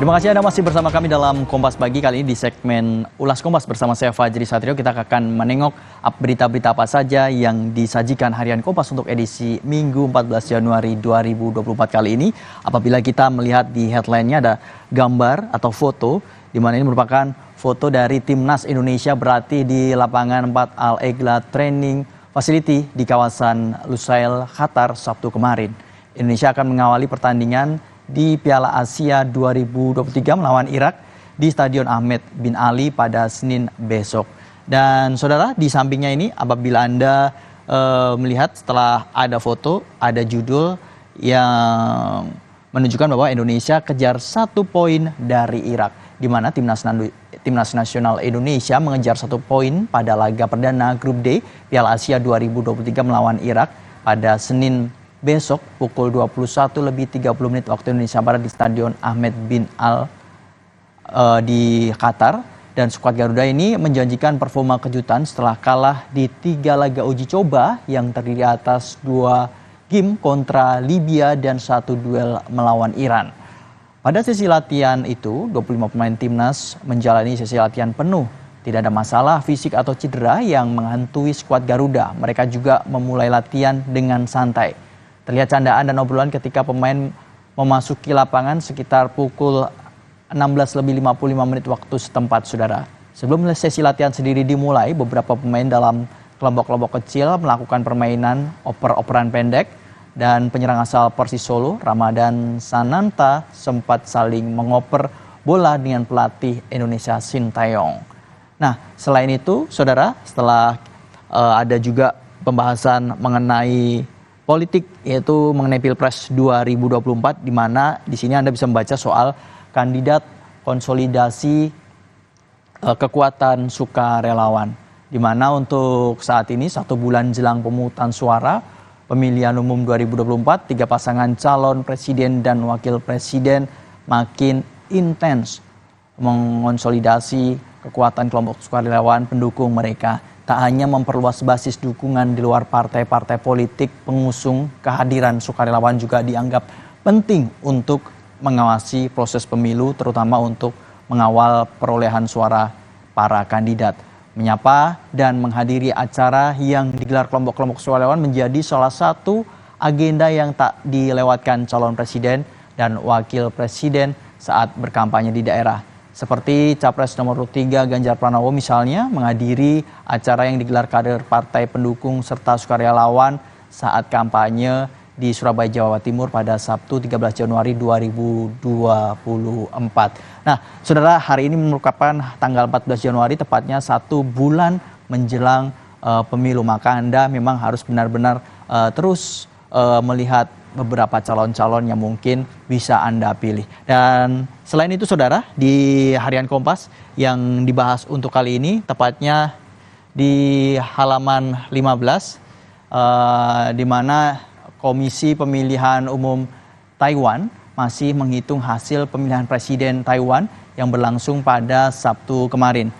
Terima kasih Anda masih bersama kami dalam Kompas Pagi. Kali ini di segmen Ulas Kompas bersama saya Fajri Satrio. Kita akan menengok berita-berita apa saja yang disajikan harian Kompas untuk edisi Minggu 14 Januari 2024 kali ini. Apabila kita melihat di headline-nya ada gambar atau foto, di mana ini merupakan foto dari Timnas Indonesia berlatih di lapangan 4 Al Egla Training Facility di kawasan Lusail, Qatar Sabtu kemarin. Indonesia akan mengawali pertandingan di Piala Asia 2023 melawan Irak di Stadion Ahmed bin Ali pada Senin besok. Dan saudara, di sampingnya ini apabila Anda melihat setelah ada foto, ada judul yang menunjukkan bahwa Indonesia kejar 1 poin dari Irak, di mana Timnas Nasional Indonesia mengejar 1 poin pada laga perdana Grup D Piala Asia 2023 melawan Irak pada Senin besok pukul 21:30 waktu Indonesia Barat di Stadion Ahmed bin Ali di Qatar. Dan skuad Garuda ini menjanjikan performa kejutan setelah kalah di 3 laga uji coba yang terdiri atas 2 game kontra Libya dan 1 duel melawan Iran. Pada sesi latihan itu, 25 pemain timnas menjalani sesi latihan penuh. Tidak ada masalah fisik atau cedera yang menghantui skuad Garuda. Mereka juga memulai latihan dengan santai. Terlihat candaan dan obrolan ketika pemain memasuki lapangan sekitar pukul 16:55 waktu setempat, saudara. Sebelum sesi latihan sendiri dimulai, beberapa pemain dalam kelompok-kelompok kecil melakukan permainan oper-operan pendek, dan penyerang asal Persis Solo, Ramadan Sananta, sempat saling mengoper bola dengan pelatih Indonesia Sintayong. Nah, selain itu, saudara, setelah ada juga pembahasan mengenai politik, yaitu mengenai Pilpres 2024, di mana di sini Anda bisa membaca soal kandidat konsolidasi kekuatan sukarelawan, di mana untuk saat ini 1 bulan jelang pemungutan suara pemilihan umum 2024, 3 pasangan calon presiden dan wakil presiden makin intens mengonsolidasi kekuatan kelompok sukarelawan pendukung mereka. Tak hanya memperluas basis dukungan di luar partai-partai politik pengusung, kehadiran sukarelawan juga dianggap penting untuk mengawasi proses pemilu, terutama untuk mengawal perolehan suara para kandidat. Menyapa dan menghadiri acara yang digelar kelompok-kelompok sukarelawan menjadi salah satu agenda yang tak dilewatkan calon presiden dan wakil presiden saat berkampanye di daerah. Seperti Capres nomor 3 Ganjar Pranowo misalnya menghadiri acara yang digelar kader partai pendukung serta sukarelawan saat kampanye di Surabaya, Jawa Timur pada Sabtu 13 Januari 2024. Nah, saudara, hari ini merupakan tanggal 14 Januari, tepatnya 1 bulan menjelang pemilu. Maka Anda memang harus benar-benar terus melihat beberapa calon-calon yang mungkin bisa Anda pilih. Dan selain itu, saudara, di harian Kompas yang dibahas untuk kali ini, tepatnya di halaman 15, di mana Komisi Pemilihan Umum Taiwan masih menghitung hasil pemilihan presiden Taiwan yang berlangsung pada Sabtu kemarin.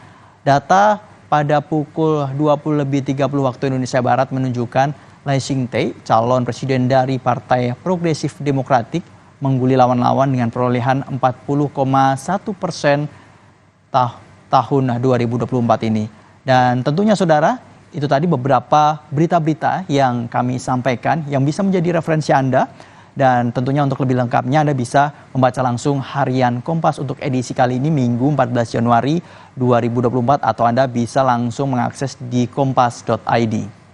Data pada pukul 20:30 waktu Indonesia Barat menunjukkan Lai Ching-te, calon presiden dari Partai Progresif Demokratik, mengguli lawan-lawan dengan perolehan 40,1% tahun 2024 ini. Dan tentunya, saudara, itu tadi beberapa berita-berita yang kami sampaikan yang bisa menjadi referensi Anda. Dan tentunya untuk lebih lengkapnya Anda bisa membaca langsung harian Kompas untuk edisi kali ini Minggu 14 Januari 2024, atau Anda bisa langsung mengakses di kompas.id.